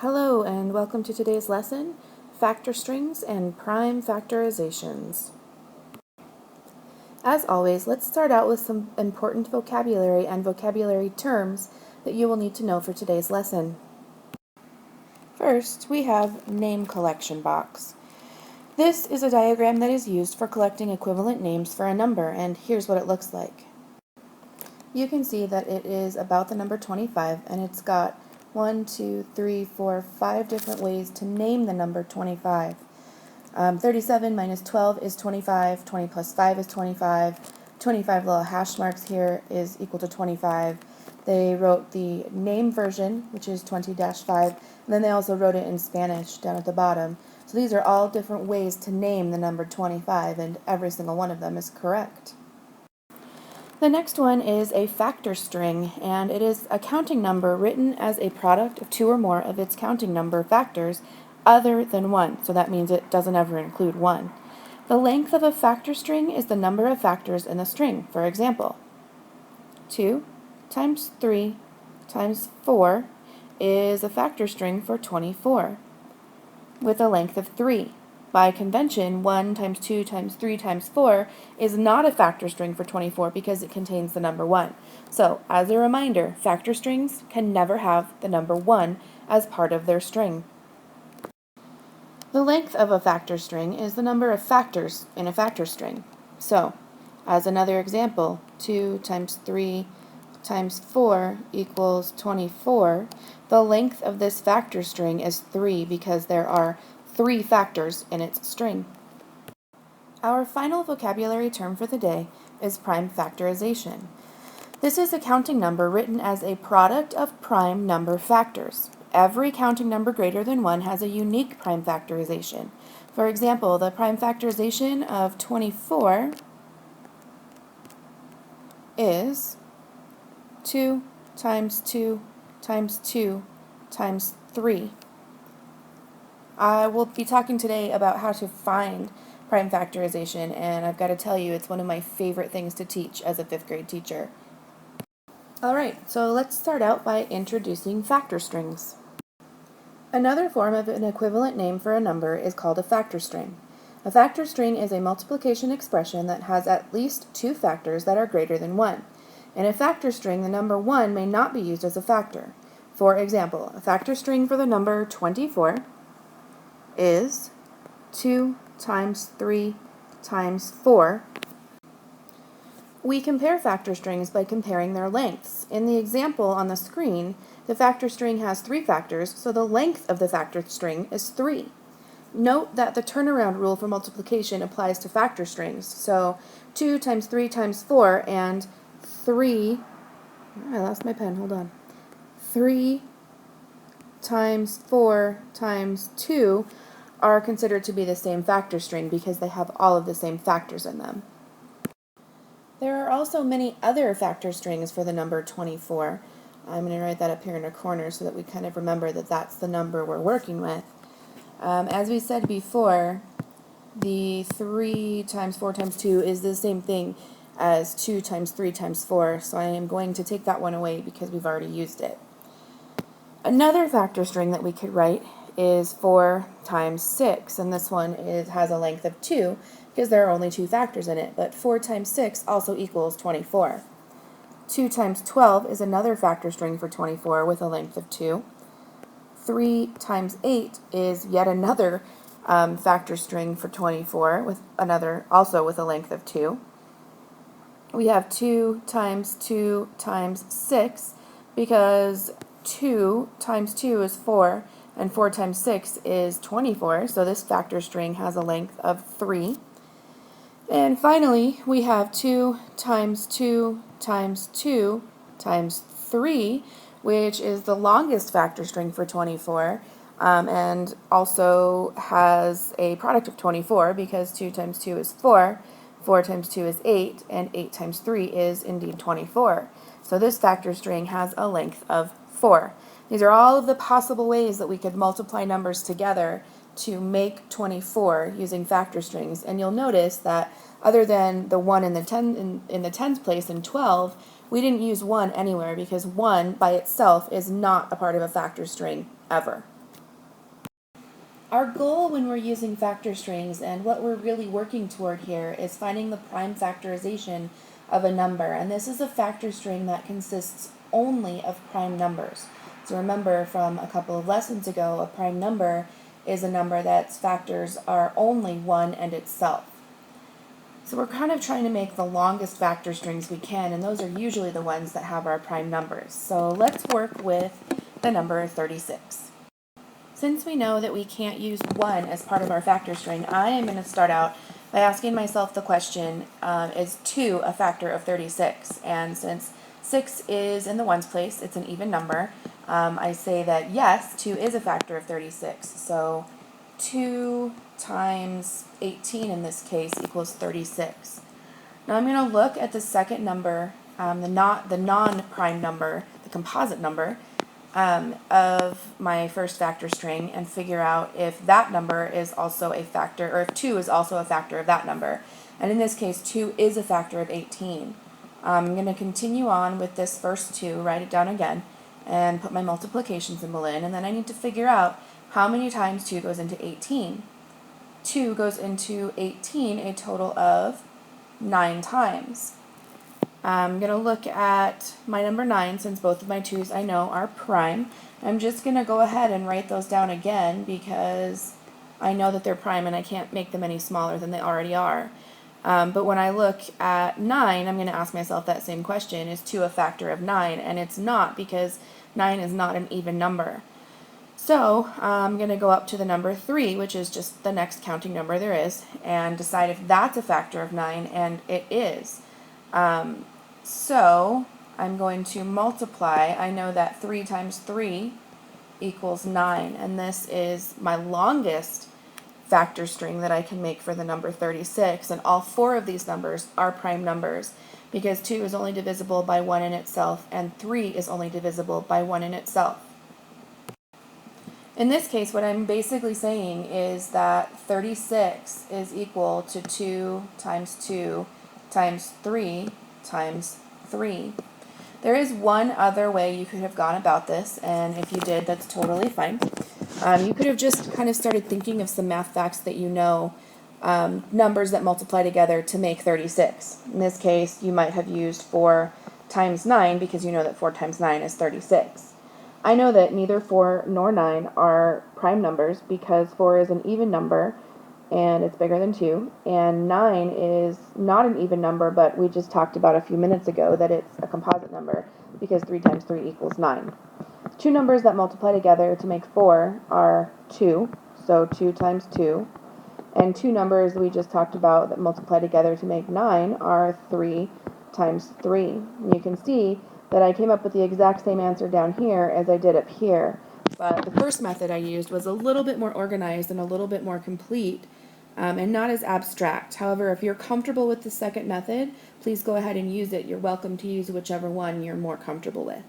Hello and welcome to today's lesson, Factor Strings and Prime Factorizations. As always, let's start out with some important vocabulary and vocabulary terms that you will need to know for today's lesson. First, we have name collection box. This is a diagram that is used for collecting equivalent names for a number, and here's what it looks like. You can see that it is about the number 25, and it's got 5 different ways to name the number 25. 37 minus 12 is 25, 20 plus 5 is 25, 25 little hash marks here is equal to 25. They wrote the name version, which is 20-5, and then they also wrote it in Spanish down at the bottom. So these are all different ways to name the number 25, and every single one of them is correct. The next one is a factor string, and it is a counting number written as a product of two or more of its counting number factors other than 1, so that means it doesn't ever include 1. The length of a factor string is the number of factors in the string. For example, 2 times 3 times 4 is a factor string for 24 with a length of 3. By convention, 1 times 2 times 3 times 4 is not a factor string for 24 because it contains the number 1. So, as a reminder, factor strings can never have the number 1 as part of their string. The length of a factor string is the number of factors in a factor string. So, as another example, 2 times 3 times 4 equals 24. The length of this factor string is 3 because there are 3 factors in its string. Our final vocabulary term for the day is prime factorization. This is a counting number written as a product of prime number factors. Every counting number greater than 1 has a unique prime factorization. For example, the prime factorization of 24 is 2 times 2 times 2 times 3. I will be talking today about how to find prime factorization, and I've got to tell you, it's one of my favorite things to teach as a 5th grade teacher. Alright, so let's start out by introducing factor strings. Another form of an equivalent name for a number is called a factor string. A factor string is a multiplication expression that has at least 2 factors that are greater than 1. In a factor string, the number 1 may not be used as a factor. For example, a factor string for the number 24 is 2 times 3 times 4. We compare factor strings by comparing their lengths. In the example on the screen, the factor string has 3 factors, so the length of the factor string is 3. Note that the turnaround rule for multiplication applies to factor strings. So 2 times 3 times 4 and 3, I lost my pen, hold on. 3 times 4 times 2 are considered to be the same factor string because they have all of the same factors in them. There are also many other factor strings for the number 24. I'm going to write that up here in a corner so that we kind of remember that that's the number we're working with. As we said before, the 3 times 4 times 2 is the same thing as 2 times 3 times 4, so I am going to take that one away because we've already used it. Another factor string that we could write is 4 times 6, and this one has a length of 2 because there are only 2 factors in it, but 4 times 6 also equals 24. 2 times 12 is another factor string for 24 with a length of 2. 3 times 8 is yet another factor string for 24 with also with a length of 2. We have 2 times 2 times 6 because 2 times 2 is 4 and 4 times 6 is 24, so this factor string has a length of 3. And finally, we have 2 times 2 times 2 times 3, which is the longest factor string for 24, and also has a product of 24 because 2 times 2 is 4, 4 times 2 is 8, and 8 times 3 is indeed 24. So this factor string has a length of 4. These are all of the possible ways that we could multiply numbers together to make 24 using factor strings, and you'll notice that other than the 1 in the tens place in 12, we didn't use 1 anywhere because 1 by itself is not a part of a factor string ever. Our goal when we're using factor strings and what we're really working toward here is finding the prime factorization of a number. And this is a factor string that consists only of prime numbers. So remember from a couple of lessons ago, a prime number is a number that's factors are only 1 and itself. So we're kind of trying to make the longest factor strings we can, and those are usually the ones that have our prime numbers. So let's work with the number 36. Since we know that we can't use 1 as part of our factor string, I am going to start out by asking myself the question, is 2 a factor of 36? And since 6 is in the ones place, it's an even number, I say that yes, 2 is a factor of 36. So 2 times 18 in this case equals 36. Now I'm going to look at the second number, the non-prime number, the composite number, of my first factor string and figure out if that number is also a factor, or if 2 is also a factor of that number. And in this case, 2 is a factor of 18. I'm going to continue on with this first 2, write it down again, and put my multiplication symbol in, and then I need to figure out how many times 2 goes into 18. 2 goes into 18 a total of 9 times. I'm going to look at my number 9, since both of my 2's I know are prime. I'm just going to go ahead and write those down again because I know that they're prime and I can't make them any smaller than they already are. But when I look at 9, I'm going to ask myself that same question, is 2 a factor of 9? And it's not, because 9 is not an even number. So I'm going to go up to the number 3, which is just the next counting number there is, and decide if that's a factor of 9, and it is. So I'm going to multiply. I know that 3 times 3 equals 9, and this is my longest factor string that I can make for the number 36, and all 4 of these numbers are prime numbers because 2 is only divisible by 1 in itself and 3 is only divisible by 1 in itself. In this case, what I'm basically saying is that 36 is equal to 2 times 2 times 3 times 3. There is one other way you could have gone about this, and if you did, that's totally fine. You could have just kind of started thinking of some math facts that you know, numbers that multiply together to make 36. In this case, you might have used 4 times 9 because you know that 4 times 9 is 36. I know that neither 4 nor 9 are prime numbers because 4 is an even number and it's bigger than 2, and 9 is not an even number, but we just talked about a few minutes ago that it's a composite number because 3 times 3 equals 9. Two numbers that multiply together to make 4 are 2, so 2 times 2, and two numbers we just talked about that multiply together to make 9 are 3 times 3. And you can see that I came up with the exact same answer down here as I did up here, but the first method I used was a little bit more organized and a little bit more complete, and not as abstract. However, if you're comfortable with the second method, please go ahead and use it. You're welcome to use whichever one you're more comfortable with.